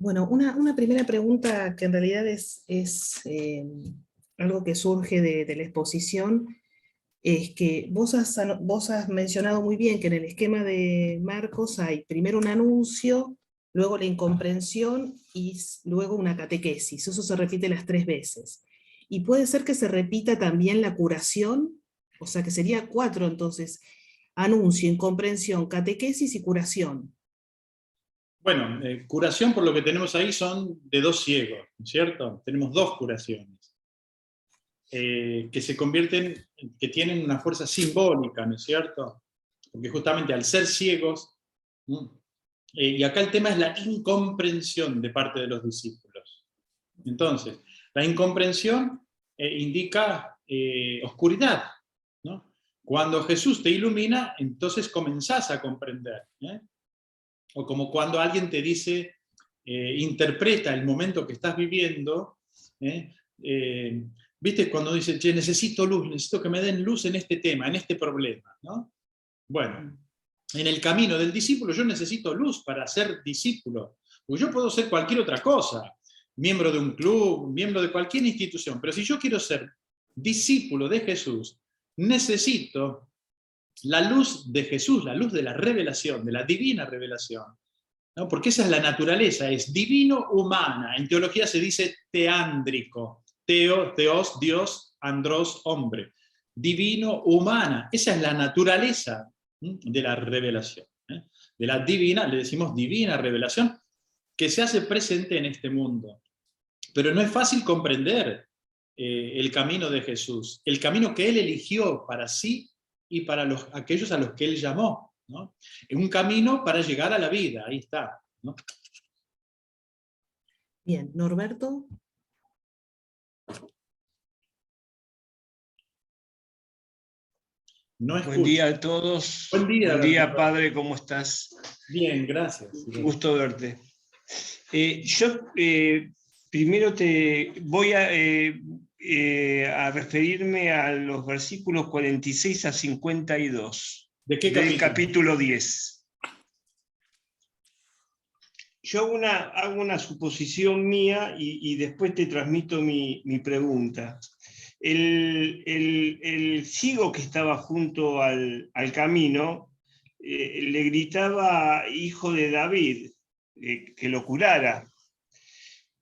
Bueno, una primera pregunta que en realidad es algo que surge de la exposición, es que vos has mencionado muy bien que en el esquema de Marcos hay primero un anuncio, luego la incomprensión y luego una catequesis. Eso se repite las 3 veces. Y puede ser que se repita también la curación, o sea que sería 4 entonces: anuncio, incomprensión, catequesis y curación. Bueno, curación por lo que tenemos ahí son de 2 ciegos, ¿no es cierto? Tenemos 2 curaciones, que se convierten, que tienen una fuerza simbólica, ¿no es cierto? Porque justamente al ser ciegos, ¿no? Y acá el tema es la incomprensión de parte de los discípulos. Entonces, la incomprensión indica oscuridad, ¿no? Cuando Jesús te ilumina, entonces comenzás a comprender, ¿eh? O como cuando alguien te dice, interpreta el momento que estás viviendo, ¿eh? ¿Viste? Cuando dice, che, necesito luz, necesito que me den luz en este tema, en este problema, ¿no? Bueno, en el camino del discípulo yo necesito luz para ser discípulo, porque yo puedo ser cualquier otra cosa, miembro de un club, miembro de cualquier institución, pero si yo quiero ser discípulo de Jesús, necesito la luz de Jesús, la luz de la revelación, de la divina revelación, ¿no? Porque esa es la naturaleza, es divino-humana. En teología se dice teándrico, teos, Dios, andros, hombre. Divino-humana, esa es la naturaleza de la revelación. De la divina, le decimos divina revelación, que se hace presente en este mundo. Pero no es fácil comprender el camino de Jesús, el camino que Él eligió para sí y para aquellos a los que Él llamó, ¿no? Es un camino para llegar a la vida, ahí está, ¿no? Bien, Norberto. No Buen escucho. día a todos. Buen día, Buen día, padre, ¿cómo estás? Bien, gracias. Gusto verte. Primero te voy a referirme a los versículos 46 a 52 ¿De qué del capítulo? capítulo 10. Yo hago una suposición mía y después te transmito mi pregunta. El ciego que estaba junto al camino le gritaba, hijo de David, que lo curara.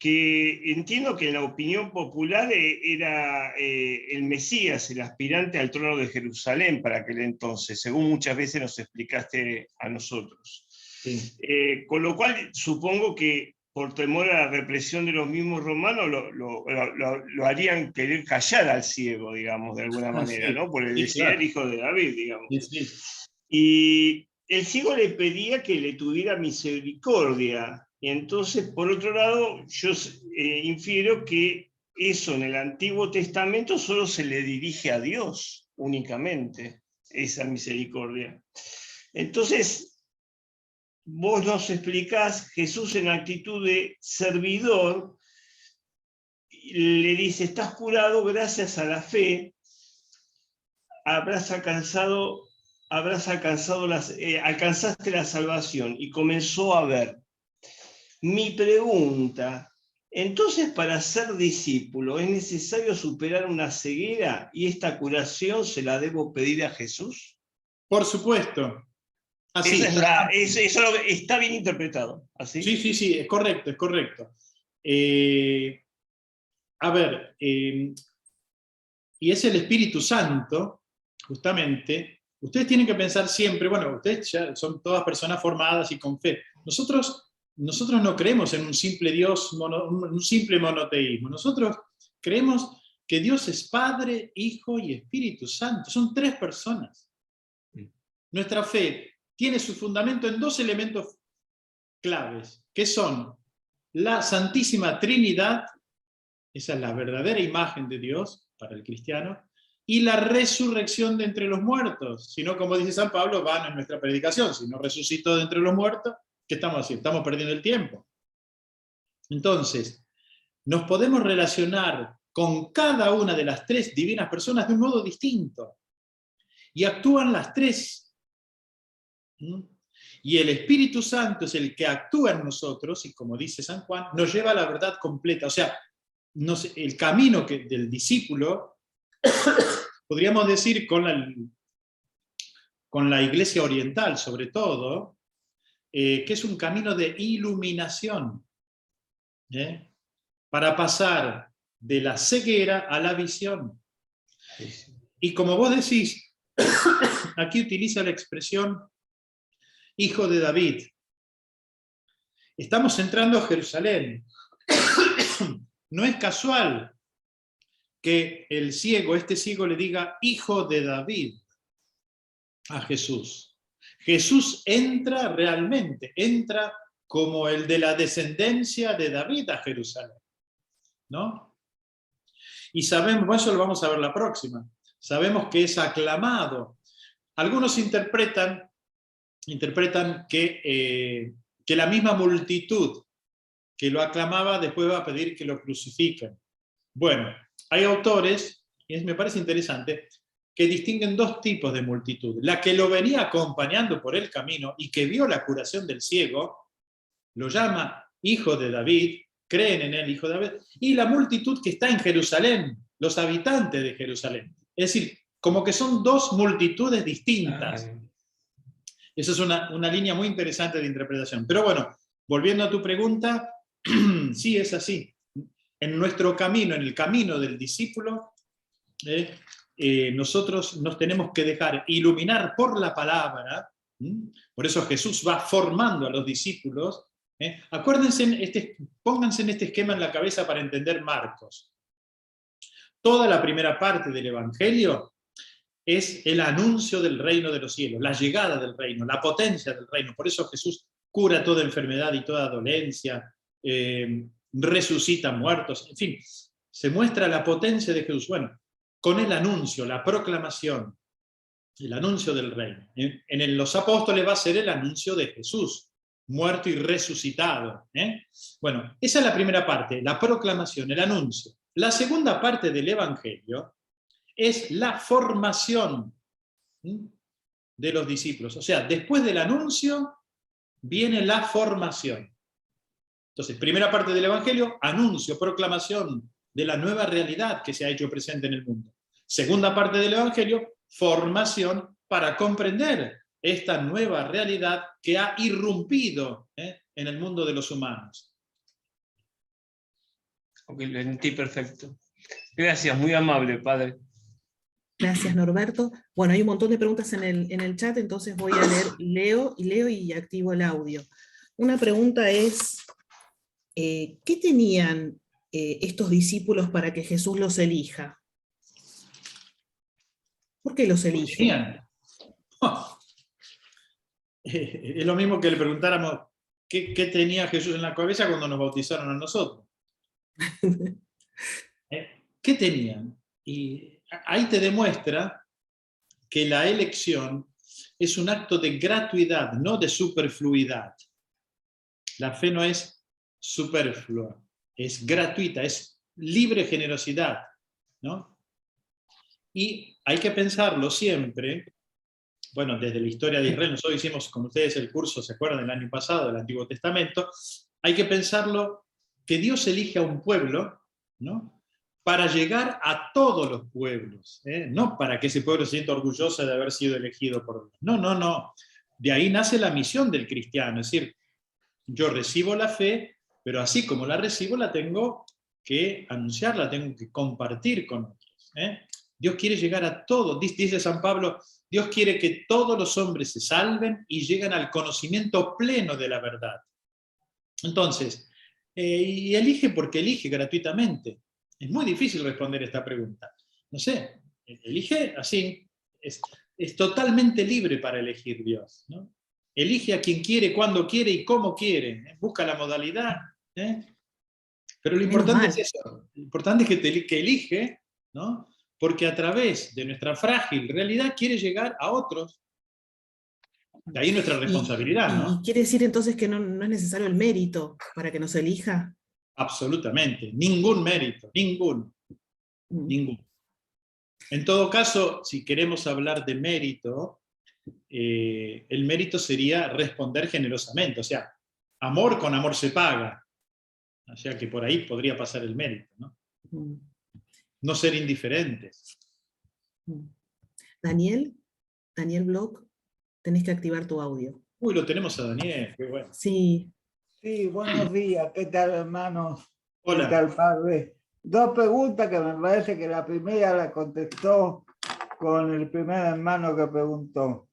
Que entiendo que en la opinión popular era el Mesías, el aspirante al trono de Jerusalén para aquel entonces, según muchas veces nos explicaste a nosotros. Sí. Con lo cual supongo que por temor a la represión de los mismos romanos lo harían querer callar al ciego, digamos, de alguna manera, Sí, ¿no? Porque sí, decía claro. el hijo de David, digamos. Sí, sí. Y el ciego le pedía que le tuviera misericordia. Y entonces, por otro lado, yo infiero que eso en el Antiguo Testamento solo se le dirige a Dios únicamente, esa misericordia. Entonces, vos nos explicás, Jesús en actitud de servidor, le dice, estás curado gracias a la fe, alcanzaste la salvación, y comenzó a ver. Mi pregunta, entonces para ser discípulo es necesario superar una ceguera y esta curación se la debo pedir a Jesús. Por supuesto. Así. Eso está bien interpretado. ¿Así? Sí, sí, sí, es correcto, es correcto. A ver, y es el Espíritu Santo, justamente. Ustedes tienen que pensar siempre, bueno, ustedes ya son todas personas formadas y con fe. Nosotros no creemos en un simple Dios, un simple monoteísmo. Nosotros creemos que Dios es Padre, Hijo y Espíritu Santo. Son 3 personas. Nuestra fe tiene su fundamento en 2 elementos claves, que son la Santísima Trinidad, esa es la verdadera imagen de Dios para el cristiano, y la resurrección de entre los muertos. Si no, como dice San Pablo, vana es nuestra predicación. Si no resucitó de entre los muertos, ¿qué estamos haciendo? Estamos perdiendo el tiempo. Entonces, nos podemos relacionar con cada una de las 3 divinas personas de un modo distinto. Y actúan las 3. Y el Espíritu Santo es el que actúa en nosotros, y como dice San Juan, nos lleva a la verdad completa. O sea, el camino del discípulo, podríamos decir con la Iglesia Oriental sobre todo, que es un camino de iluminación, para pasar de la ceguera a la visión. Y como vos decís, aquí utiliza la expresión hijo de David. Estamos entrando a Jerusalén. No es casual que el ciego, este ciego, le diga hijo de David a Jesús. Jesús entra realmente, entra como el de la descendencia de David a Jerusalén, ¿no? Y sabemos, eso lo vamos a ver la próxima, sabemos que es aclamado. Algunos interpretan que la misma multitud que lo aclamaba después va a pedir que lo crucifiquen. Bueno, hay autores, y me parece interesante, que distinguen dos tipos de multitud. La que lo venía acompañando por el camino y que vio la curación del ciego, lo llama hijo de David, creen en él, hijo de David, y la multitud que está en Jerusalén, los habitantes de Jerusalén. Es decir, como que son dos multitudes distintas. Esa es una línea muy interesante de interpretación. Pero bueno, volviendo a tu pregunta, sí es así. En nuestro camino, en el camino del discípulo, nosotros nos tenemos que dejar iluminar por la palabra. Por eso Jesús va formando a los discípulos. Acuérdense, pónganse en este esquema en la cabeza para entender Marcos. Toda la primera parte del Evangelio es el anuncio del reino de los cielos, la llegada del reino, la potencia del reino. Por eso Jesús cura toda enfermedad y toda dolencia, resucita muertos, en fin, se muestra la potencia de Jesús. Bueno, con el anuncio, la proclamación, el anuncio del reino. En los apóstoles va a ser el anuncio de Jesús, muerto y resucitado. Bueno, esa es la primera parte, la proclamación, el anuncio. La segunda parte del Evangelio es la formación de los discípulos. O sea, después del anuncio viene la formación. Entonces, primera parte del Evangelio, anuncio, proclamación de la nueva realidad que se ha hecho presente en el mundo. Segunda parte del Evangelio, formación para comprender esta nueva realidad que ha irrumpido en el mundo de los humanos. Ok, lo entendí perfecto. Gracias, muy amable, padre. Gracias, Norberto. Bueno, hay un montón de preguntas en el chat, entonces voy a leer, leo y activo el audio. Una pregunta es, ¿qué tenían estos discípulos para que Jesús los elija? ¿Por qué los elige? Es lo mismo que le preguntáramos qué tenía Jesús en la cabeza cuando nos bautizaron a nosotros. ¿Qué tenían? Y ahí te demuestra que la elección es un acto de gratuidad, no de superfluidad. La fe no es superflua, es gratuita, es libre generosidad, ¿no? Y hay que pensarlo siempre, bueno, desde la historia de Israel, nosotros hicimos con ustedes el curso, ¿se acuerdan? El año pasado, del Antiguo Testamento, hay que pensarlo que Dios elige a un pueblo, ¿no?, para llegar a todos los pueblos, no para que ese pueblo se sienta orgulloso de haber sido elegido por Dios. No, no, no. De ahí nace la misión del cristiano, es decir, yo recibo la fe, pero así como la recibo, la tengo que anunciar, la tengo que compartir con otros. Dios quiere llegar a todos, dice San Pablo, Dios quiere que todos los hombres se salven y lleguen al conocimiento pleno de la verdad. Entonces, y elige porque elige gratuitamente. Es muy difícil responder esta pregunta. No sé, elige así, es totalmente libre para elegir Dios, ¿no? Elige a quien quiere, cuando quiere y cómo quiere, busca la modalidad. Pero lo importante es eso, lo importante es que elige, ¿no?, porque a través de nuestra frágil realidad quiere llegar a otros. De ahí nuestra responsabilidad, ¿no? ¿Y quiere decir entonces que no es necesario el mérito para que nos elija? Absolutamente, ningún mérito, ninguno. En todo caso, si queremos hablar de mérito, el mérito sería responder generosamente, o sea, amor con amor se paga. O sea que por ahí podría pasar el mérito, ¿no? No ser indiferentes. Daniel Bloch, tenés que activar tu audio. Uy, lo tenemos a Daniel, qué bueno. Sí. Sí, buenos días. ¿Qué tal, hermanos? Hola. ¿Qué tal, padre? Dos preguntas que me parece que la primera la contestó con el primer hermano que preguntó.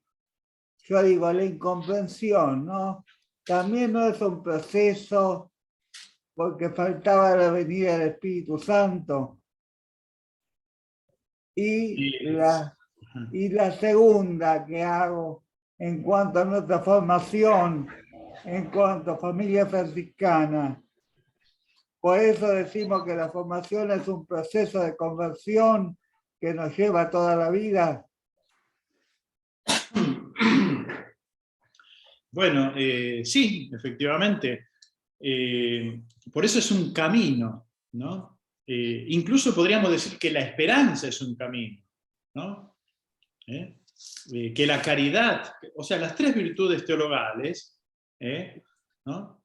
Yo digo, la incomprensión, ¿no? También no es un proceso porque faltaba la venida del Espíritu Santo. Y la segunda que hago en cuanto a nuestra formación, en cuanto a familia franciscana. Por eso decimos que la formación es un proceso de conversión que nos lleva toda la vida. Bueno, sí, efectivamente. Por eso es un camino, ¿no? Incluso podríamos decir que la esperanza es un camino, ¿no? Que la caridad, o sea, las tres virtudes teologales, ¿no?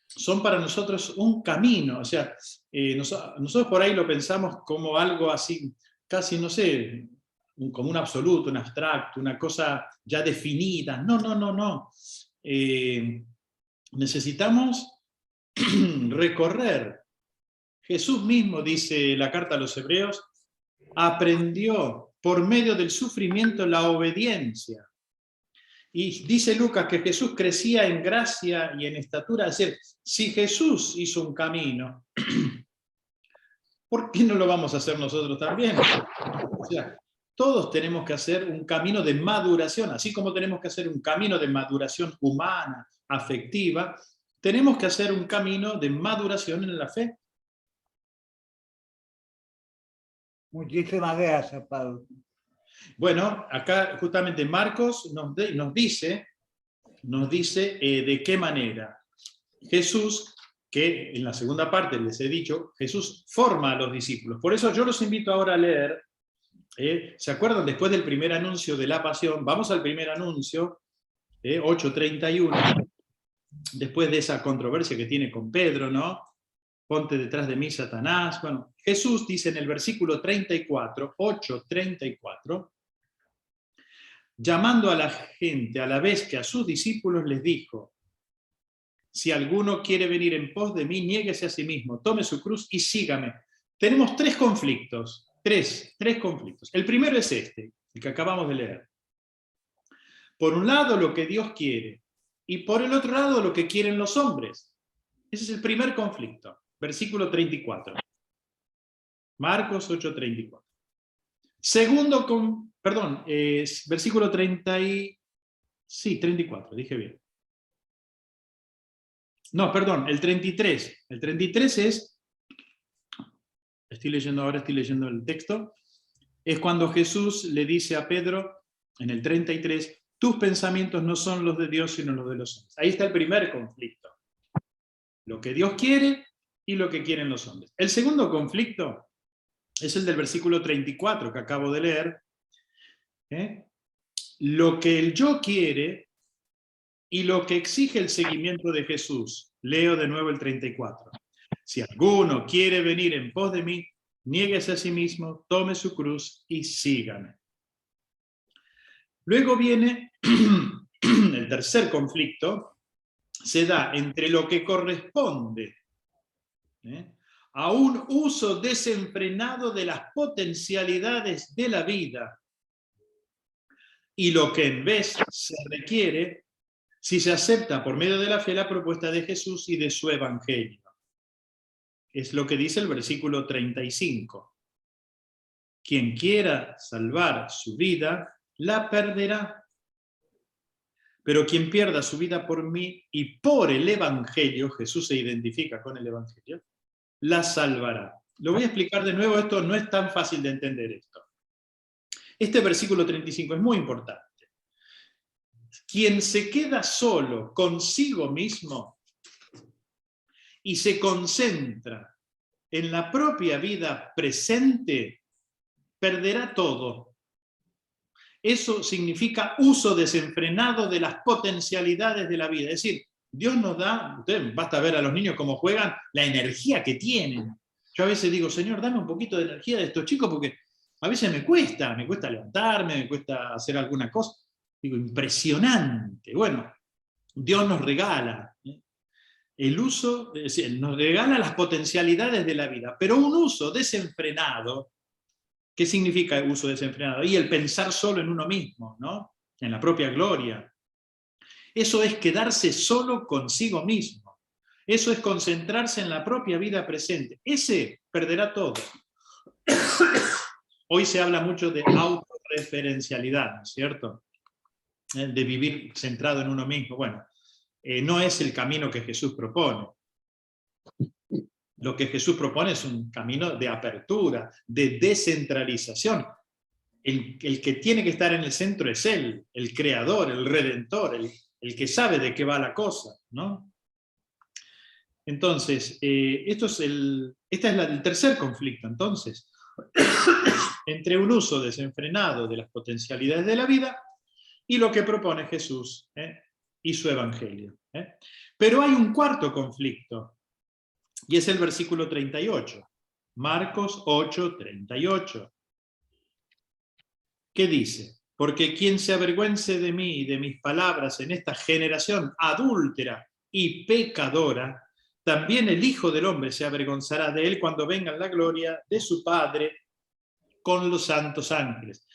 Son para nosotros un camino, o sea, nosotros por ahí lo pensamos como algo así, casi, no sé, como un absoluto, un abstracto, una cosa ya definida. No, no, no, no. Necesitamos recorrer. Jesús mismo, dice la carta a los Hebreos, aprendió por medio del sufrimiento la obediencia. Y dice Lucas que Jesús crecía en gracia y en estatura. Es decir, si Jesús hizo un camino, ¿por qué no lo vamos a hacer nosotros también? O sea, todos tenemos que hacer un camino de maduración, así como tenemos que hacer un camino de maduración humana, afectiva, tenemos que hacer un camino de maduración en la fe. Muchísimas gracias, Pablo. Bueno, acá justamente Marcos nos dice de qué manera Jesús, que en la segunda parte les he dicho, Jesús forma a los discípulos. Por eso yo los invito ahora a leer, ¿se acuerdan? Después del primer anuncio de la pasión, vamos al primer anuncio, 8:31, después de esa controversia que tiene con Pedro, ¿no? Ponte detrás de mí, Satanás. Bueno, Jesús dice en el versículo 34, 8:34, llamando a la gente a la vez que a sus discípulos les dijo, si alguno quiere venir en pos de mí, niéguese a sí mismo, tome su cruz y sígame. Tenemos tres conflictos. Tres conflictos. El primero es este, el que acabamos de leer. Por un lado, lo que Dios quiere, y por el otro lado, lo que quieren los hombres. Ese es el primer conflicto. Versículo 34. Marcos 8:34. Segundo, versículo 34, dije bien. No, perdón, el 33. El 33 es, estoy leyendo el texto, es cuando Jesús le dice a Pedro, en el 33, tus pensamientos no son los de Dios, sino los de los hombres. Ahí está el primer conflicto. Lo que Dios quiere y lo que quieren los hombres. El segundo conflicto es el del versículo 34 que acabo de leer. Lo que el yo quiere y lo que exige el seguimiento de Jesús. Leo de nuevo el 34. Si alguno quiere venir en pos de mí, niéguese a sí mismo, tome su cruz y sígame. Luego viene el tercer conflicto, se da entre lo que corresponde a un uso desenfrenado de las potencialidades de la vida y lo que en vez se requiere si se acepta por medio de la fe la propuesta de Jesús y de su evangelio. Es lo que dice el versículo 35. Quien quiera salvar su vida, la perderá. Pero quien pierda su vida por mí y por el evangelio, Jesús se identifica con el evangelio, la salvará. Lo voy a explicar de nuevo, esto no es tan fácil de entender esto. Este versículo 35 es muy importante. Quien se queda solo consigo mismo y se concentra en la propia vida presente, perderá todo. Eso significa uso desenfrenado de las potencialidades de la vida. Es decir, Dios nos da, usted basta ver a los niños cómo juegan, la energía que tienen. Yo a veces digo, Señor, dame un poquito de energía de estos chicos, porque a veces me cuesta levantarme, me cuesta hacer alguna cosa. Digo, impresionante. Bueno, Dios nos regala el uso, es decir, nos regala las potencialidades de la vida, pero un uso desenfrenado. ¿Qué significa el uso desenfrenado? Y el pensar solo en uno mismo, ¿no? En la propia gloria. Eso es quedarse solo consigo mismo. Eso es concentrarse en la propia vida presente. Ese perderá todo. Hoy se habla mucho de autorreferencialidad, ¿no es cierto? De vivir centrado en uno mismo. Bueno, no es el camino que Jesús propone. Lo que Jesús propone es un camino de apertura, de descentralización. El que tiene que estar en el centro es Él, el creador, el redentor, el que sabe de qué va la cosa, ¿no? Entonces, este es el tercer conflicto, entonces, entre un uso desenfrenado de las potencialidades de la vida y lo que propone Jesús y su evangelio. Pero hay un cuarto conflicto, y es el versículo 38, Marcos 8, 38. ¿Qué dice? Porque quien se avergüence de mí y de mis palabras en esta generación adúltera y pecadora, también el Hijo del Hombre se avergonzará de él cuando venga en la gloria de su Padre con los santos ángeles.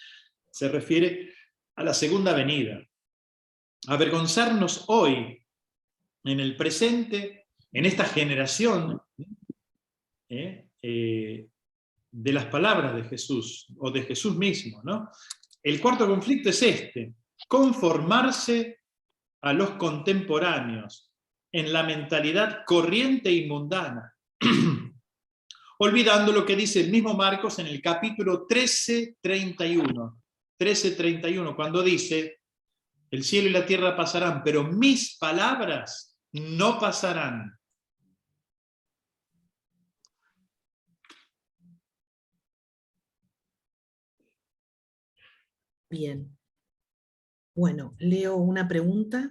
Se refiere a la segunda venida. Avergonzarnos hoy, en el presente, en esta generación, de las palabras de Jesús, o de Jesús mismo, ¿no? El cuarto conflicto es este: conformarse a los contemporáneos en la mentalidad corriente y mundana, olvidando lo que dice el mismo Marcos en el capítulo 13:31, cuando dice, el cielo y la tierra pasarán, pero mis palabras no pasarán. Bien. Bueno, leo una pregunta.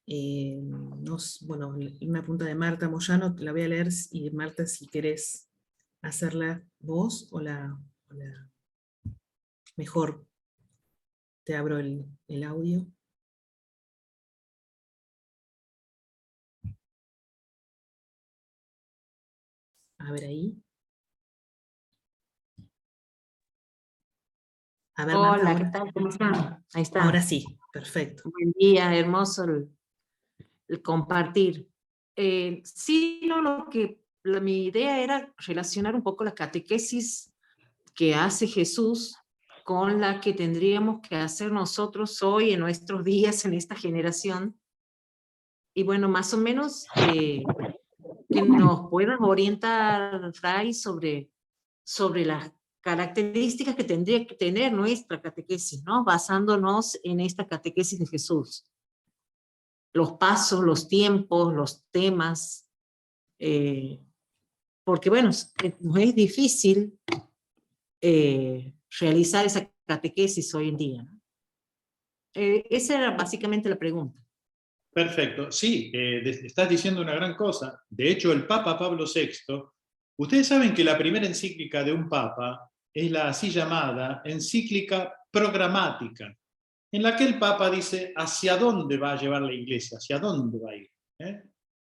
Bueno, una pregunta de Marta Moyano, la voy a leer, y Marta, si querés hacerla vos o la mejor, te abro el audio. A ver ahí. A ver, Hola, Marta, ¿qué tal? ¿Cómo están? Ahí está. ahora sí, perfecto. Buen día, hermoso el compartir. Sí, no, mi idea era relacionar un poco la catequesis que hace Jesús con la que tendríamos que hacer nosotros hoy en nuestros días, en esta generación. Y bueno, más o menos que nos puedan orientar, Fray, sobre las características que tendría que tener nuestra catequesis, ¿no? Basándonos en esta catequesis de Jesús. Los pasos, los tiempos, los temas, porque bueno, nos es difícil realizar esa catequesis hoy en día, ¿no? Esa era básicamente la pregunta. Perfecto, sí, estás diciendo una gran cosa. De hecho, el Papa Pablo VI, ustedes saben que la primera encíclica de un Papa es la así llamada encíclica programática, en la que el Papa dice hacia dónde va a llevar la Iglesia, hacia dónde va a ir.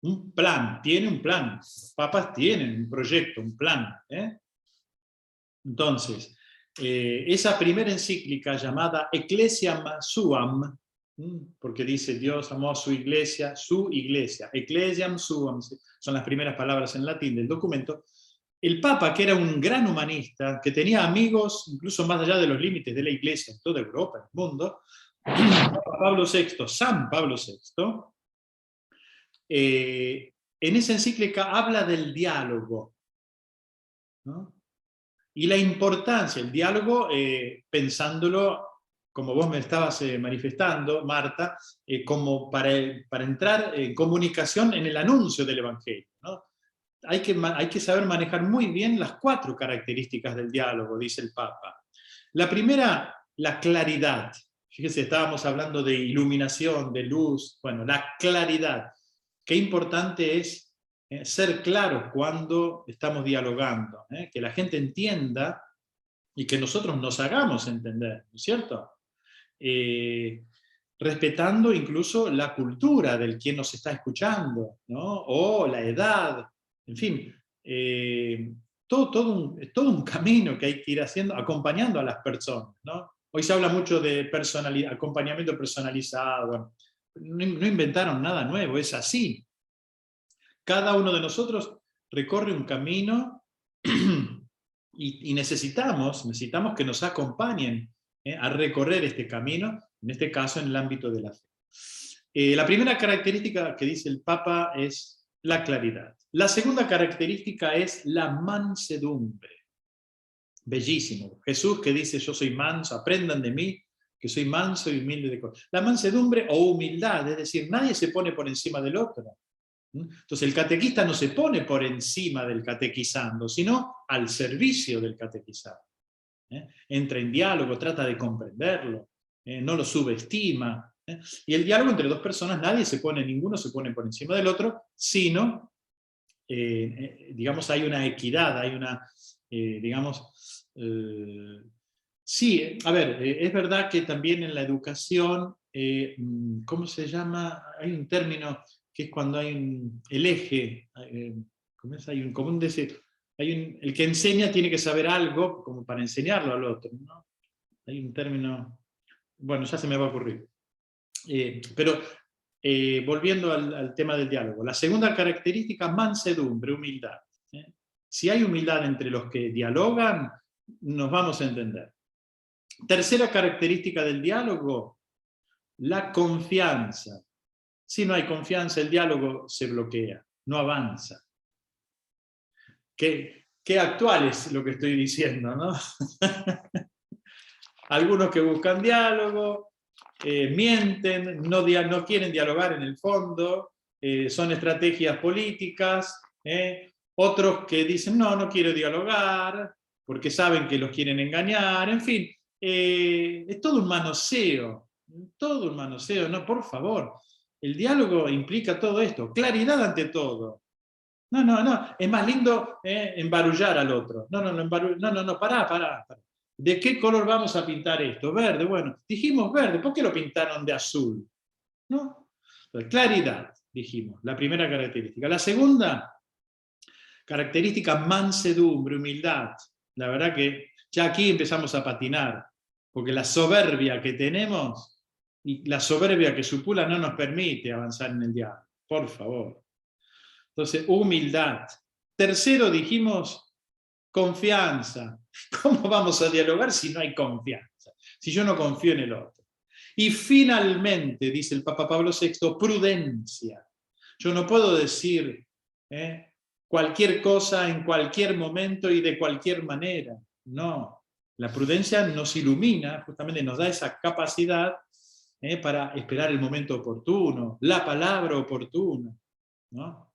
Un plan, tiene un plan. Los papas tienen un proyecto, un plan. Entonces, esa primera encíclica llamada Ecclesiam Suam, porque dice Dios amó a su iglesia, Ecclesiam Suam, son las primeras palabras en latín del documento. El Papa, que era un gran humanista, que tenía amigos incluso más allá de los límites de la Iglesia en toda Europa, en el mundo, San Pablo VI, en esa encíclica habla del diálogo, ¿no? Y la importancia, el diálogo, pensándolo, como vos me estabas manifestando, Marta, como para entrar en comunicación en el anuncio del Evangelio, ¿no? Hay que saber manejar muy bien las 4 características del diálogo, dice el Papa. La primera la claridad. Fíjense, estábamos hablando de iluminación, de luz, bueno, la claridad. Qué importante es ser claros cuando estamos dialogando, que la gente entienda y que nosotros nos hagamos entender, ¿no es cierto? Respetando incluso la cultura del quien nos está escuchando, ¿no? O la edad, en fin, todo un camino que hay que ir haciendo, acompañando a las personas, ¿no? Hoy se habla mucho de acompañamiento personalizado, bueno, no inventaron nada nuevo, es así. Cada uno de nosotros recorre un camino y necesitamos que nos acompañen a recorrer este camino, en este caso en el ámbito de la fe. La primera característica que dice el Papa es la claridad. La segunda característica es la mansedumbre. Bellísimo. Jesús que dice, yo soy manso, aprendan de mí, que soy manso y humilde de corazón. La mansedumbre o humildad, es decir, nadie se pone por encima del otro. Entonces el catequista no se pone por encima del catequizando, sino al servicio del catequizado. Entra en diálogo, trata de comprenderlo, no lo subestima. Y el diálogo entre dos personas, ninguno se pone por encima del otro, sino, digamos, hay una equidad, hay una, sí, a ver, es verdad que también en la educación, ¿cómo se llama? Hay un término que es cuando hay el eje, ¿cómo es? Hay un común decir, el que enseña tiene que saber algo como para enseñarlo al otro, ¿no? Hay un término, bueno, ya se me va a ocurrir. Pero volviendo al tema del diálogo, la segunda característica, mansedumbre, humildad. Si hay humildad entre los que dialogan, nos vamos a entender. Tercera característica del diálogo, la confianza. Si no hay confianza, el diálogo se bloquea, no avanza. Qué actual es lo que estoy diciendo, ¿no? Algunos que buscan diálogo, mienten, no quieren dialogar en el fondo, son estrategias políticas, otros que dicen, no quiero dialogar, porque saben que los quieren engañar, en fin, es todo un manoseo, no, por favor. El diálogo implica todo esto, claridad ante todo. No, es más lindo embarullar al otro. No, pará. ¿De qué color vamos a pintar esto? Verde, bueno, dijimos verde, ¿por qué lo pintaron de azul? ¿No? Claridad, dijimos, la primera característica. La segunda característica, mansedumbre, humildad. La verdad que ya aquí empezamos a patinar, porque la soberbia que tenemos y la soberbia que supula no nos permite avanzar en el diálogo, por favor. Entonces, humildad. Tercero, dijimos, confianza. ¿Cómo vamos a dialogar si no hay confianza? Si yo no confío en el otro. Y finalmente, dice el Papa Pablo VI, prudencia. Yo no puedo decir cualquier cosa en cualquier momento y de cualquier manera. No. La prudencia nos ilumina, justamente nos da esa capacidad para esperar el momento oportuno, la palabra oportuna, ¿no?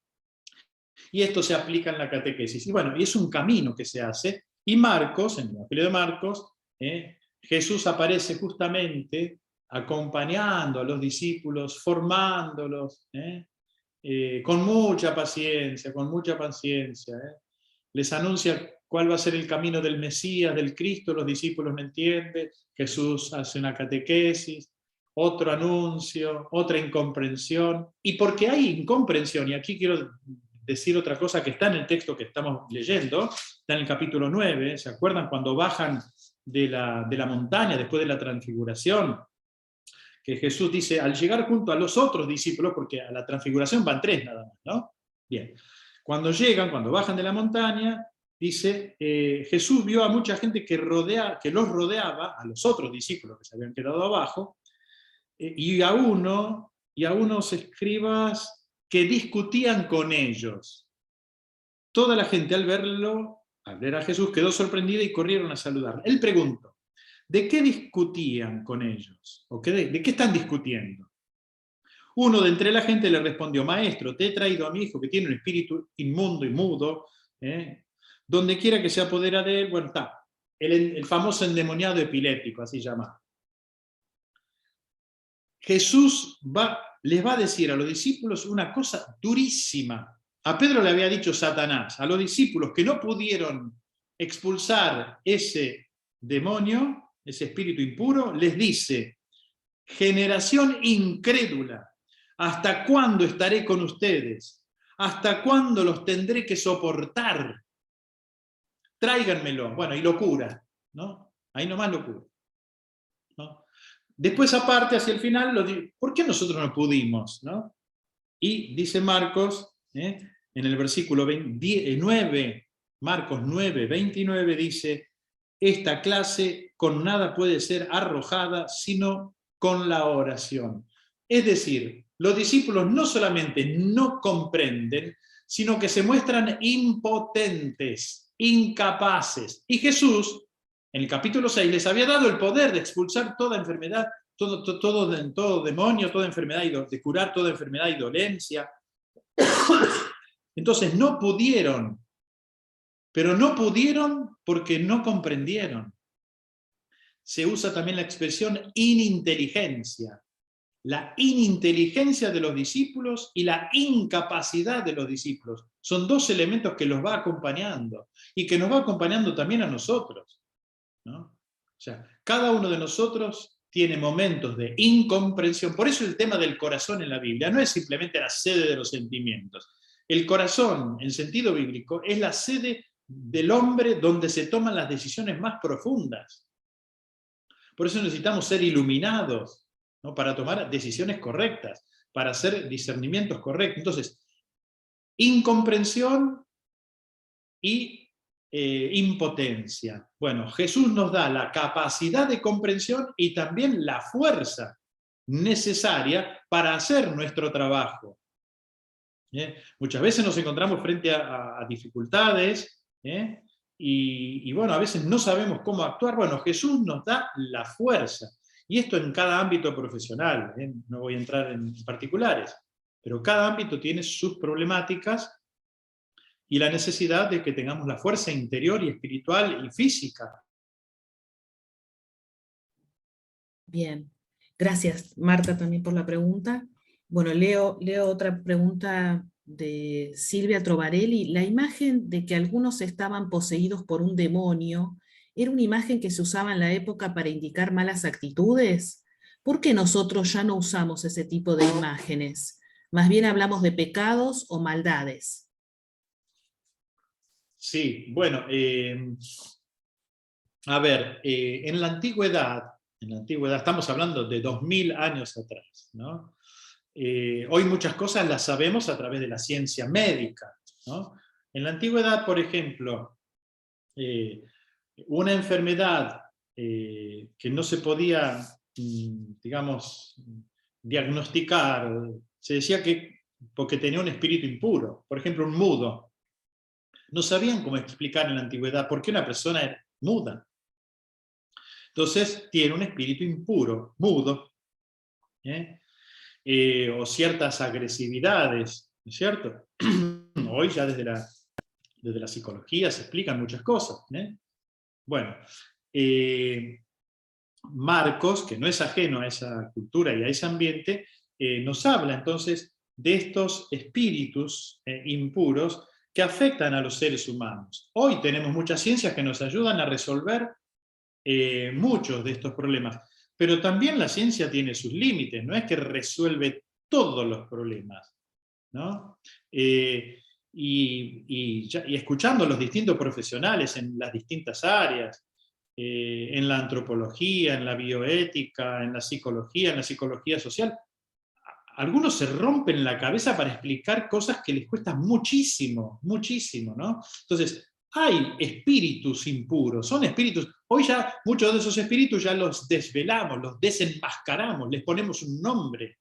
Y esto se aplica en la catequesis. Y bueno, y es un camino que se hace. Y Marcos, en el Evangelio de Marcos, Jesús aparece justamente acompañando a los discípulos, formándolos, con mucha paciencia, Les anuncia cuál va a ser el camino del Mesías, del Cristo, los discípulos no entienden, Jesús hace una catequesis, otro anuncio, otra incomprensión, y porque hay incomprensión, y aquí quiero decir otra cosa que está en el texto que estamos leyendo, está en el capítulo 9, ¿se acuerdan cuando bajan de la montaña después de la transfiguración? Que Jesús dice, al llegar junto a los otros discípulos, porque a la transfiguración van 3 nada más, ¿no? Bien, cuando bajan de la montaña, dice, Jesús vio a mucha gente que los rodeaba, a los otros discípulos que se habían quedado abajo, y a unos escribas que discutían con ellos. Toda la gente al ver a Jesús, quedó sorprendida y corrieron a saludarle. Él preguntó, ¿de qué discutían con ellos? ¿O de qué están discutiendo? Uno de entre la gente le respondió, maestro, te he traído a mi hijo que tiene un espíritu inmundo y mudo, donde quiera que se apodera de él, bueno, está. el famoso endemoniado epiléptico, así llamado. Jesús les va a decir a los discípulos una cosa durísima. A Pedro le había dicho Satanás, a los discípulos que no pudieron expulsar ese demonio, ese espíritu impuro, les dice: generación incrédula, ¿hasta cuándo estaré con ustedes? ¿Hasta cuándo los tendré que soportar? Tráiganmelo. Bueno, y locura, ¿no? Ahí nomás locura, ¿no? Después, aparte, hacia el final, ¿por qué nosotros no pudimos? ¿No? Y dice Marcos, en el versículo 9, Marcos 9, 29, dice: esta clase con nada puede ser arrojada, sino con la oración. Es decir, los discípulos no solamente no comprenden, sino que se muestran impotentes, incapaces. Y Jesús, en el capítulo 6, les había dado el poder de expulsar toda enfermedad, todo demonio, toda enfermedad, de curar toda enfermedad y dolencia. Entonces no pudieron, pero no pudieron porque no comprendieron. Se usa también la expresión ininteligencia. La ininteligencia de los discípulos y la incapacidad de los discípulos. Son dos elementos que los va acompañando y que nos va acompañando también a nosotros, ¿no? O sea, cada uno de nosotros tiene momentos de incomprensión. Por eso el tema del corazón en la Biblia no es simplemente la sede de los sentimientos. El corazón, en sentido bíblico, es la sede del hombre donde se toman las decisiones más profundas. Por eso necesitamos ser iluminados, ¿no? Para tomar decisiones correctas, para hacer discernimientos correctos. Entonces, incomprensión y impotencia. Bueno, Jesús nos da la capacidad de comprensión y también la fuerza necesaria para hacer nuestro trabajo. Muchas veces nos encontramos frente a dificultades, y bueno, a veces no sabemos cómo actuar. Bueno, Jesús nos da la fuerza. Y esto en cada ámbito profesional, no voy a entrar en particulares, pero cada ámbito tiene sus problemáticas y la necesidad de que tengamos la fuerza interior y espiritual y física. Bien, gracias Marta también por la pregunta. Bueno, leo otra pregunta de Silvia Trovarelli. La imagen de que algunos estaban poseídos por un demonio, ¿era una imagen que se usaba en la época para indicar malas actitudes? ¿Por qué nosotros ya no usamos ese tipo de imágenes? Más bien hablamos de pecados o maldades. Sí, bueno, a ver, en la antigüedad, estamos hablando de 2000 años atrás, ¿no? Hoy muchas cosas las sabemos a través de la ciencia médica, ¿no? En la antigüedad, por ejemplo, una enfermedad que no se podía, digamos, diagnosticar, se decía que porque tenía un espíritu impuro. Por ejemplo, un mudo. No sabían cómo explicar en la antigüedad por qué una persona era muda. Entonces tiene un espíritu impuro, mudo, o ciertas agresividades, ¿no es cierto? Hoy ya desde la psicología se explican muchas cosas. Bueno, Marcos, que no es ajeno a esa cultura y a ese ambiente, nos habla entonces de estos espíritus impuros que afectan a los seres humanos. Hoy tenemos muchas ciencias que nos ayudan a resolver muchos de estos problemas, pero también la ciencia tiene sus límites, no es que resuelve todos los problemas, ¿no? Y escuchando a los distintos profesionales en las distintas áreas, en la antropología, en la bioética, en la psicología social, algunos se rompen la cabeza para explicar cosas que les cuestan muchísimo, muchísimo, ¿no? Entonces, hay espíritus impuros, son espíritus, hoy ya muchos de esos espíritus ya los desvelamos, los desenmascaramos, les ponemos un nombre,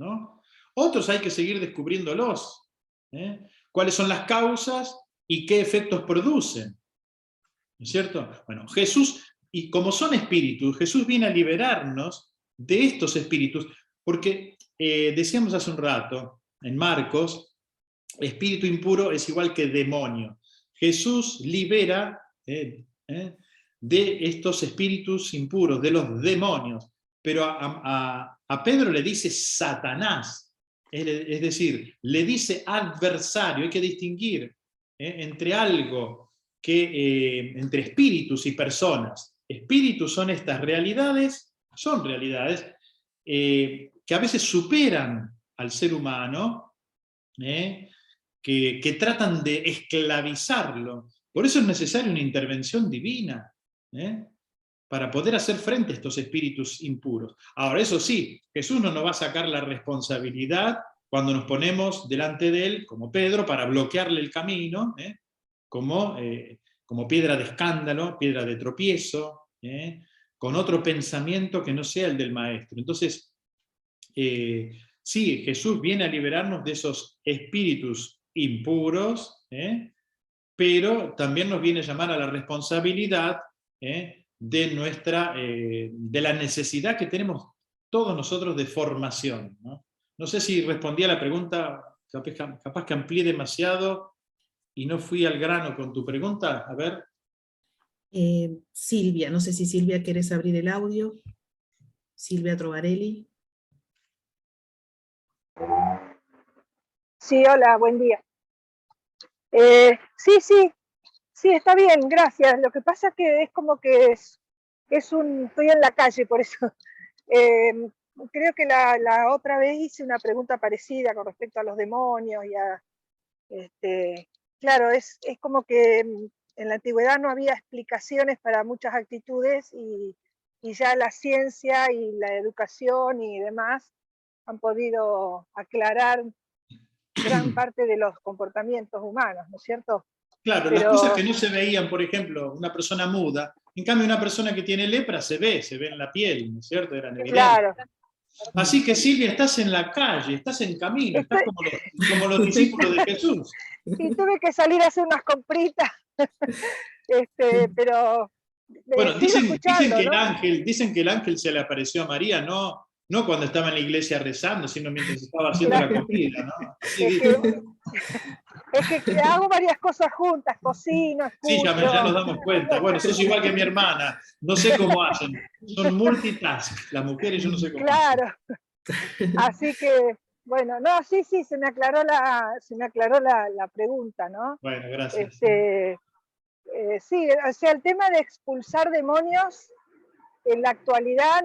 ¿no? Otros hay que seguir descubriéndolos, cuáles son las causas y qué efectos producen, ¿no es cierto? Bueno, Jesús, y como son espíritus, Jesús viene a liberarnos de estos espíritus, porque decíamos hace un rato, en Marcos, espíritu impuro es igual que demonio. Jesús libera de estos espíritus impuros, de los demonios, pero a Pedro le dice Satanás, es decir, le dice adversario. Hay que distinguir entre algo entre espíritus y personas. Espíritus son estas realidades, que a veces superan al ser humano, que tratan de esclavizarlo. Por eso es necesaria una intervención divina, para poder hacer frente a estos espíritus impuros. Ahora, eso sí, Jesús no nos va a sacar la responsabilidad cuando nos ponemos delante de él, como Pedro, para bloquearle el camino, como piedra de escándalo, piedra de tropiezo, con otro pensamiento que no sea el del maestro. Entonces, sí, Jesús viene a liberarnos de esos espíritus impuros, pero también nos viene a llamar a la responsabilidad de la necesidad que tenemos todos nosotros de formación. No sé si respondí a la pregunta, capaz que amplié demasiado y no fui al grano con tu pregunta. A ver. Silvia, no sé si Silvia querés abrir el audio. Silvia Trovarelli. Sí, hola, buen día. Sí, está bien, gracias. Lo que pasa es que es como que estoy en la calle, por eso. Creo que la otra vez hice una pregunta parecida con respecto a los demonios y a, claro, es como que en la antigüedad no había explicaciones para muchas actitudes y ya la ciencia y la educación y demás han podido aclarar gran parte de los comportamientos humanos, ¿no es cierto? Claro, las cosas que no se veían, por ejemplo, una persona muda, en cambio una persona que tiene lepra se ve en la piel, ¿no es cierto? Eran evidentes. Claro. Así que Silvia, estás en la calle, estás en camino, estás como los discípulos de Jesús. Y tuve que salir a hacer unas compritas, pero bueno, dicen que el ¿no? ángel se le apareció a María, no cuando estaba en la iglesia rezando, sino mientras estaba haciendo la comida, ¿no? Es que hago varias cosas juntas, cocino, escucho. Sí, ya nos damos cuenta. Bueno, sos igual que mi hermana, no sé cómo hacen, son multitask, las mujeres yo no sé cómo hacen. Así que, bueno, no, sí, se me aclaró la pregunta, ¿no? Bueno, gracias. Sí, o sea, el tema de expulsar demonios en la actualidad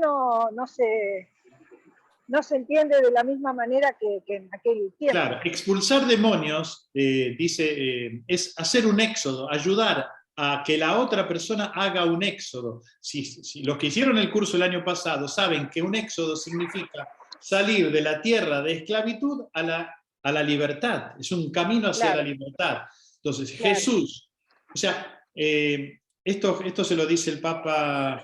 no se entiende de la misma manera que en aquel tiempo. Claro, expulsar demonios, dice, es hacer un éxodo, ayudar a que la otra persona haga un éxodo. Si los que hicieron el curso el año pasado saben que un éxodo significa salir de la tierra de esclavitud a la libertad, es un camino hacia la libertad. Entonces, Jesús, o sea, esto se lo dice el Papa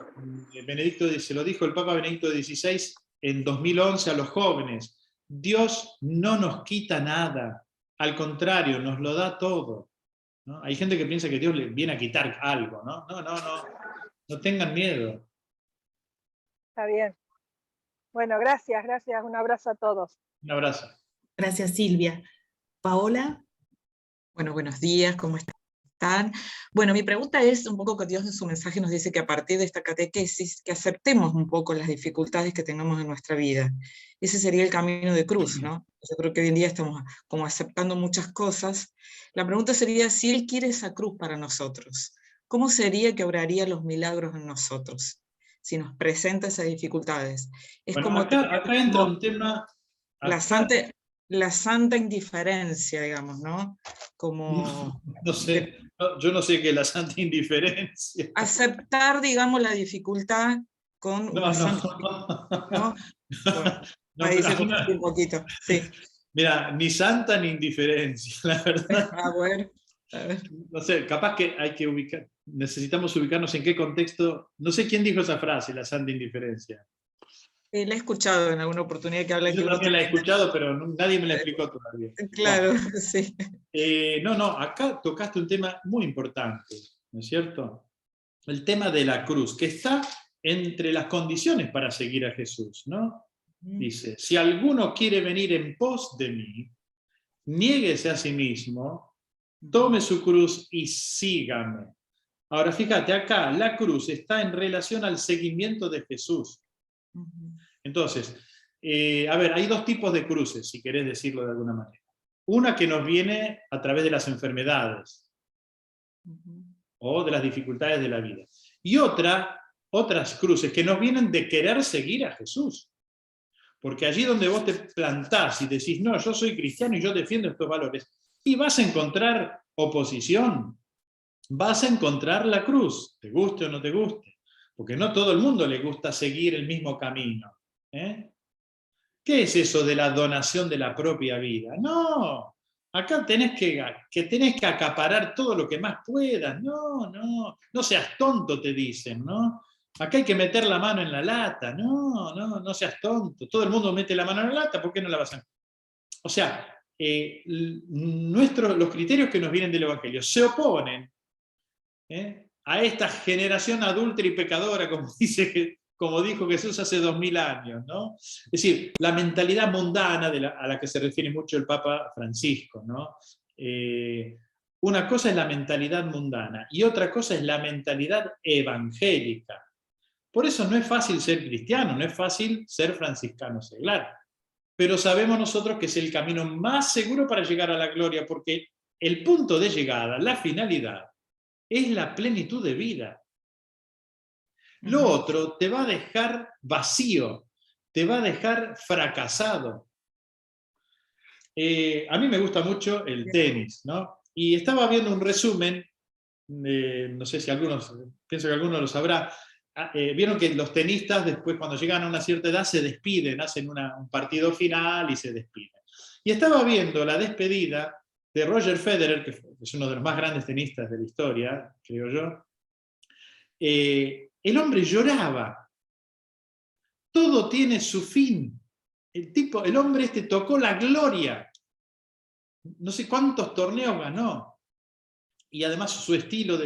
Benedicto, se lo dijo el Papa Benedicto XVI en 2011 a los jóvenes. Dios no nos quita nada, al contrario, nos lo da todo, ¿no? Hay gente que piensa que Dios le viene a quitar algo, ¿no? No tengan miedo. Está bien. Bueno, gracias, un abrazo a todos. Un abrazo. Gracias, Silvia. Paola. Bueno, buenos días, ¿cómo están? Bueno, mi pregunta es un poco que Dios en su mensaje nos dice que a partir de esta catequesis, que aceptemos un poco las dificultades que tengamos en nuestra vida. Ese sería el camino de cruz, ¿no? Yo creo que hoy en día estamos como aceptando muchas cosas. La pregunta sería, si Él quiere esa cruz para nosotros, ¿cómo sería que obraría los milagros en nosotros? Si nos presenta esas dificultades. Es bueno, como acá entra un tema... La santa indiferencia, digamos, ¿no? Como... No sé, yo no sé qué es la santa indiferencia. Aceptar, digamos, la dificultad con una santa... ¿no? Bueno, un poquito, sí. Mira, ni santa ni indiferencia, la verdad. Bueno, no sé, capaz que hay que necesitamos ubicarnos en qué contexto. No sé quién dijo esa frase, la santa indiferencia. La he escuchado en alguna oportunidad que habla. Yo también la he escuchado, pero nadie me la explicó todavía. Claro, bueno. Sí. Acá tocaste un tema muy importante, ¿no es cierto? El tema de la cruz, que está entre las condiciones para seguir a Jesús, ¿no? Dice, si alguno quiere venir en pos de mí, niéguese a sí mismo, tome su cruz y sígame. Ahora fíjate, acá la cruz está en relación al seguimiento de Jesús. Entonces, a ver, hay dos tipos de cruces, si querés decirlo de alguna manera. Una que nos viene a través de las enfermedades o de las dificultades de la vida. Y otras cruces que nos vienen de querer seguir a Jesús. Porque allí donde vos te plantás y decís, no, yo soy cristiano y yo defiendo estos valores, y vas a encontrar oposición, vas a encontrar la cruz, te guste o no te guste, porque no todo el mundo le gusta seguir el mismo camino. ¿Qué es eso de la donación de la propia vida? No, acá tenés que acaparar todo lo que más puedas. No seas tonto, te dicen, ¿no? Acá hay que meter la mano en la lata. No seas tonto. Todo el mundo mete la mano en la lata, ¿por qué no la vas a...? O sea, los criterios que nos vienen del Evangelio se oponen a esta generación adúltera y pecadora, como dijo Jesús hace 2000 años, ¿no? Es decir, la mentalidad mundana a la que se refiere mucho el Papa Francisco, ¿no? Una cosa es la mentalidad mundana y otra cosa es la mentalidad evangélica. Por eso no es fácil ser cristiano, no es fácil ser franciscano seglar. Pero sabemos nosotros que es el camino más seguro para llegar a la gloria, porque el punto de llegada, la finalidad, es la plenitud de vida. Lo otro te va a dejar vacío, te va a dejar fracasado. A mí me gusta mucho el tenis, ¿no? Y estaba viendo un resumen, no sé si pienso que algunos lo sabrá. Vieron que los tenistas después, cuando llegan a una cierta edad, se despiden, hacen un partido final y se despiden. Y estaba viendo la despedida de Roger Federer, que es uno de los más grandes tenistas de la historia, creo yo. El hombre lloraba. Todo tiene su fin. El hombre tocó la gloria. No sé cuántos torneos ganó. Y además su estilo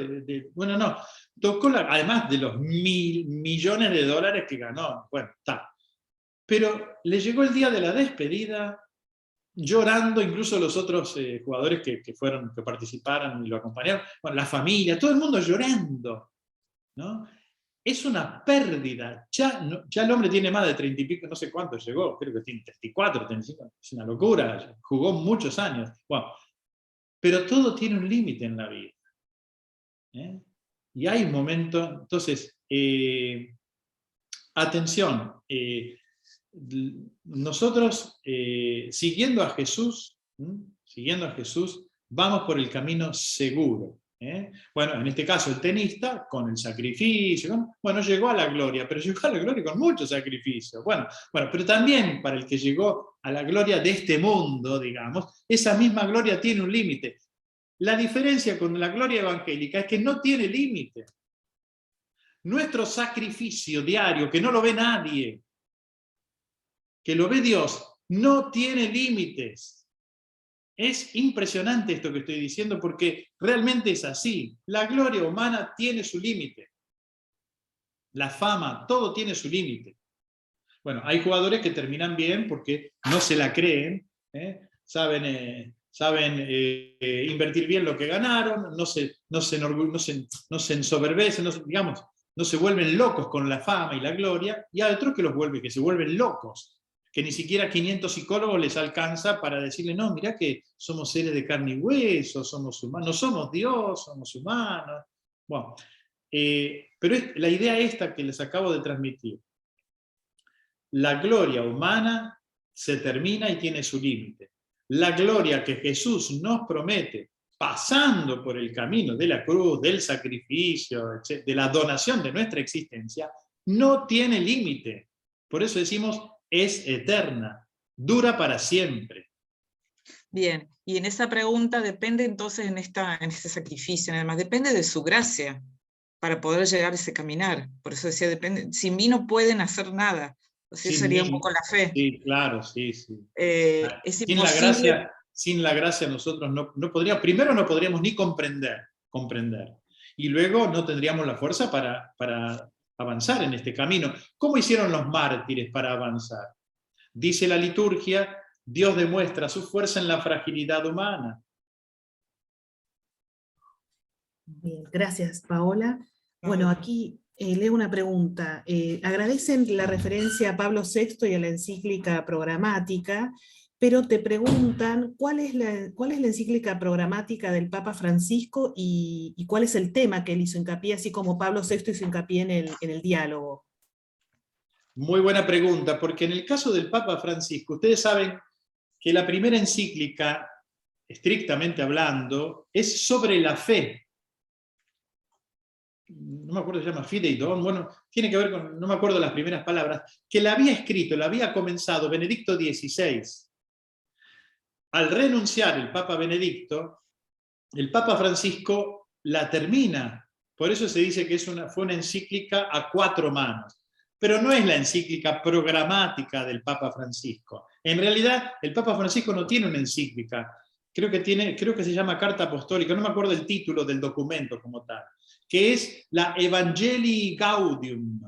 además de los millones de dólares que ganó. Bueno, está. Pero le llegó el día de la despedida, llorando, incluso los otros jugadores que participaron y lo acompañaron, bueno, la familia, todo el mundo llorando, ¿no? Es una pérdida. Ya el hombre tiene más de 30 y pico, no sé cuánto llegó, creo que tiene 34, 35, es una locura, jugó muchos años. Bueno, pero todo tiene un límite en la vida. Y hay un momento, entonces, atención, nosotros siguiendo a Jesús, vamos por el camino seguro. Bueno, en este caso el tenista, con el sacrificio, bueno, llegó a la gloria, pero llegó a la gloria con mucho sacrificio. Bueno, pero también para el que llegó a la gloria de este mundo, digamos, esa misma gloria tiene un límite. La diferencia con la gloria evangélica es que no tiene límite. Nuestro sacrificio diario, que no lo ve nadie, que lo ve Dios, no tiene límites. Es impresionante esto que estoy diciendo porque realmente es así. La gloria humana tiene su límite. La fama, todo tiene su límite. Bueno, hay jugadores que terminan bien porque no se la creen, saben invertir bien lo que ganaron, no se ensoberbecen, no se vuelven locos con la fama y la gloria, y hay otros que se vuelven locos, que ni siquiera 500 psicólogos les alcanza para decirle, no, mirá que somos seres de carne y hueso, somos humanos, no somos Dios, somos humanos. Bueno, pero la idea esta que les acabo de transmitir, la gloria humana se termina y tiene su límite. La gloria que Jesús nos promete, pasando por el camino de la cruz, del sacrificio, de la donación de nuestra existencia, no tiene límite. Por eso decimos, es eterna, dura para siempre. Bien, y en esa pregunta depende entonces en este sacrificio, además depende de su gracia para poder llegar a ese caminar. Por eso decía, depende, sin mí no pueden hacer nada. Así sería un poco la fe. Sí, claro, sí. Es imposible. Sin la gracia nosotros no podríamos, primero no podríamos ni comprender, y luego no tendríamos la fuerza para avanzar en este camino. ¿Cómo hicieron los mártires para avanzar? Dice la liturgia, Dios demuestra su fuerza en la fragilidad humana. Bien, gracias, Paola. Bueno, aquí leo una pregunta. Agradecen la referencia a Pablo VI y a la encíclica programática, pero te preguntan cuál es la encíclica programática del Papa Francisco y cuál es el tema que él hizo hincapié, así como Pablo VI hizo hincapié en el diálogo. Muy buena pregunta, porque en el caso del Papa Francisco, ustedes saben que la primera encíclica, estrictamente hablando, es sobre la fe. No me acuerdo, se llama Fidei Donum, bueno, tiene que ver con, no me acuerdo las primeras palabras, que la había escrito, la había comenzado Benedicto XVI. Al renunciar el Papa Benedicto, el Papa Francisco la termina. Por eso se dice que fue una encíclica a 4 manos. Pero no es la encíclica programática del Papa Francisco. En realidad, el Papa Francisco no tiene una encíclica. Creo que se llama Carta Apostólica, no me acuerdo el título del documento como tal, que es la Evangelii Gaudium,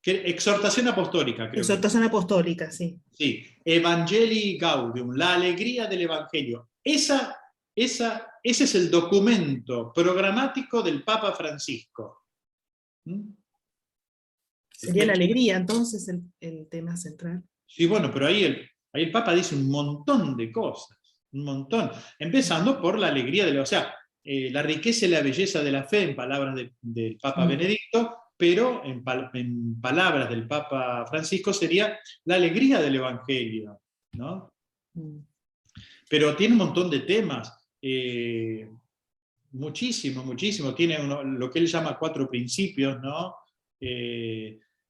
exhortación apostólica, creo. Exhortación apostólica, sí. Sí, Evangelii Gaudium, la alegría del Evangelio. Ese es el documento programático del Papa Francisco. Sería la alegría, entonces, el tema central. Sí, bueno, pero ahí el Papa dice un montón de cosas, un montón. Empezando por la alegría la riqueza y la belleza de la fe, en palabras del Papa Benedicto, pero en palabras del Papa Francisco sería la alegría del Evangelio, ¿no? Pero tiene un montón de temas, muchísimo. Tiene lo que él llama 4 principios, ¿no?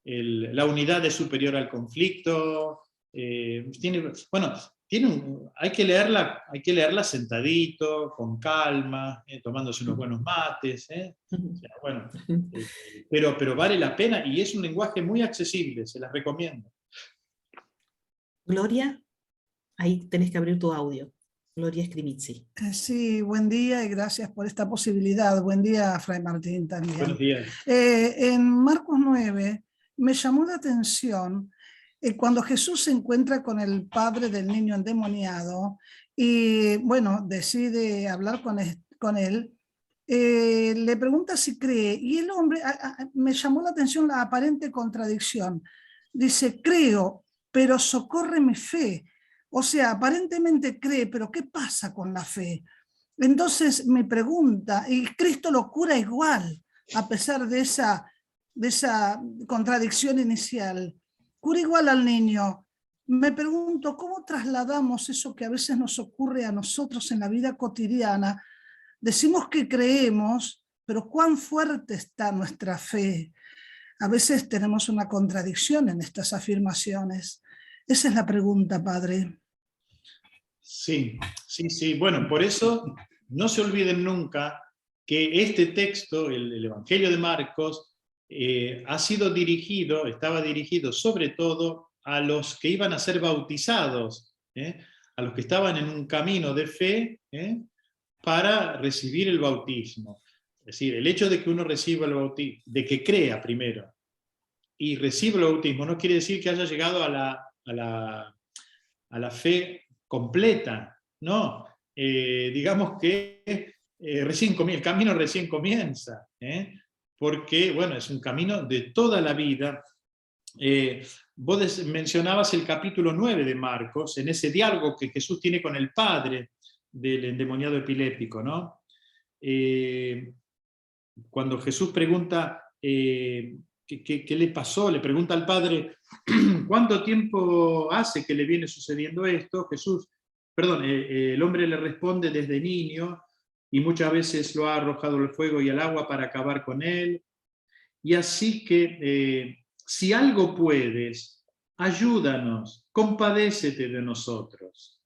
La unidad es superior al conflicto. Hay que leerla sentadito, con calma, tomándose unos buenos mates. Pero vale la pena y es un lenguaje muy accesible, se las recomiendo. Gloria, ahí tenés que abrir tu audio. Gloria Scrimitzi. Sí, buen día y gracias por esta posibilidad. Buen día, Fray Martín, también. Buenos días. En Marcos 9 me llamó la atención cuando Jesús se encuentra con el padre del niño endemoniado y, bueno, decide hablar con él, le pregunta si cree, y el hombre, me llamó la atención la aparente contradicción. Dice, creo, pero socorre mi fe. O sea, aparentemente cree, pero ¿qué pasa con la fe? Entonces me pregunta, y Cristo lo cura igual, a pesar de esa contradicción inicial. Cura igual al niño. Me pregunto, ¿cómo trasladamos eso que a veces nos ocurre a nosotros en la vida cotidiana? Decimos que creemos, pero ¿cuán fuerte está nuestra fe? A veces tenemos una contradicción en estas afirmaciones. Esa es la pregunta, Padre. Sí. Bueno, por eso no se olviden nunca que este texto, el Evangelio de Marcos, estaba dirigido sobre todo a los que iban a ser bautizados, a los que estaban en un camino de fe para recibir el bautismo. Es decir, el hecho de que uno reciba el bautismo, de que crea primero y reciba el bautismo, no quiere decir que haya llegado a la fe completa, no. Digamos que el camino recién comienza, porque, bueno, es un camino de toda la vida. Vos mencionabas el capítulo 9 de Marcos, en ese diálogo que Jesús tiene con el padre del endemoniado epiléptico, ¿no? Cuando Jesús pregunta ¿qué le pasó? Le pregunta al padre, ¿cuánto tiempo hace que le viene sucediendo esto? El hombre le responde desde niño, y muchas veces lo ha arrojado al fuego y al agua para acabar con él. Y así que, si algo puedes, ayúdanos, compadécete de nosotros.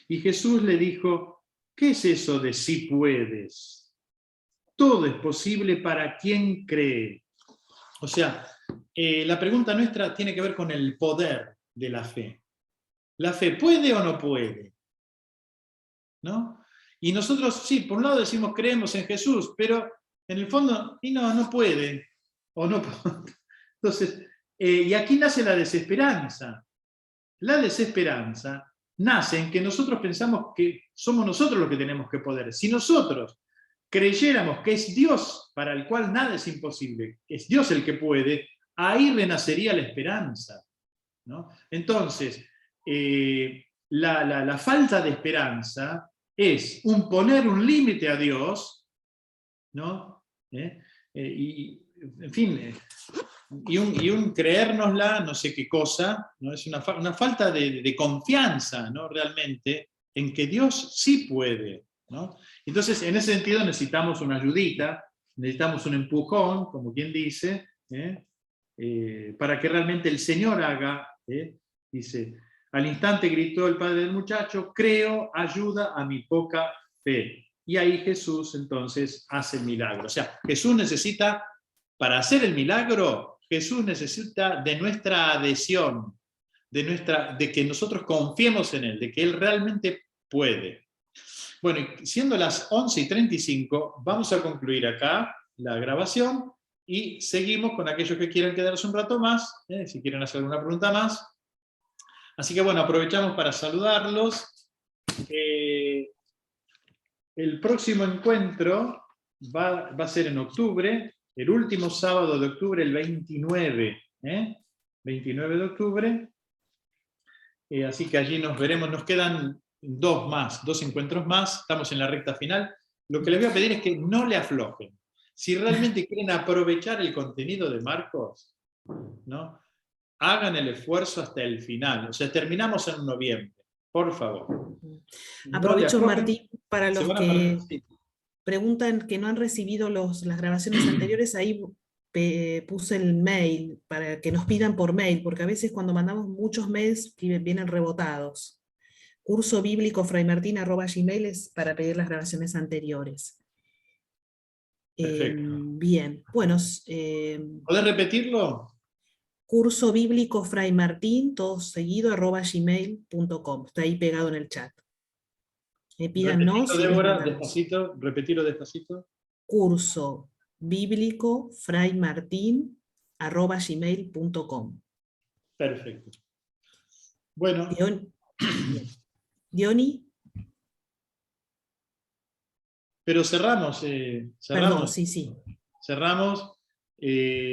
Y Jesús le dijo, ¿qué es eso de si puedes? Todo es posible para quien cree. O sea, la pregunta nuestra tiene que ver con el poder de la fe. ¿La fe puede o no puede? ¿No? Y nosotros, sí, por un lado decimos creemos en Jesús, pero en el fondo, no puede. O no. Entonces, y aquí nace la desesperanza. La desesperanza nace en que nosotros pensamos que somos nosotros los que tenemos que poder. Si nosotros creyéramos que es Dios para el cual nada es imposible, que es Dios el que puede, ahí renacería la esperanza, ¿no? Entonces, la falta de esperanza es poner un límite a Dios, ¿no? Y, en fin, y un creérnosla, no sé qué cosa, ¿no? Es una falta de confianza, ¿no? Realmente, en que Dios sí puede, ¿no? Entonces, en ese sentido necesitamos una ayudita, necesitamos un empujón, como quien dice, para que realmente el Señor haga, dice, al instante gritó el padre del muchacho, creo, ayuda a mi poca fe. Y ahí Jesús entonces hace el milagro. O sea, Jesús necesita, para hacer el milagro, Jesús necesita de nuestra adhesión, de que nosotros confiemos en Él, de que Él realmente puede. Bueno, y siendo las 11:35, vamos a concluir acá la grabación y seguimos con aquellos que quieran quedarse un rato más, si quieren hacer alguna pregunta más. Así que bueno, aprovechamos para saludarlos. El próximo encuentro va a ser en octubre, el último sábado de octubre, el 29. 29 de octubre. Así que allí nos veremos, nos quedan dos encuentros más, estamos en la recta final. Lo que les voy a pedir es que no le aflojen. Si realmente quieren aprovechar el contenido de Marcos, ¿no? Hagan el esfuerzo hasta el final. O sea, terminamos en noviembre, por favor. Aprovecho, No Martín, para los que sí. preguntan que no han recibido las grabaciones anteriores, ahí puse el mail para que nos pidan por mail, porque a veces cuando mandamos muchos mails vienen rebotados. Curso bíblico fraymartin@gmail es para pedir las grabaciones anteriores. Perfecto. Bien, bueno. ¿Podés repetirlo? Curso bíblico fraymartin, todo seguido, @gmail.com. Está ahí pegado en el chat. Pídanos. Repetilo, Débora, despacito, repetilo despacito. Curso bíblico fraymartin@gmail.com. Perfecto. Bueno. Diony. Pero cerramos. Perdón, sí. Cerramos.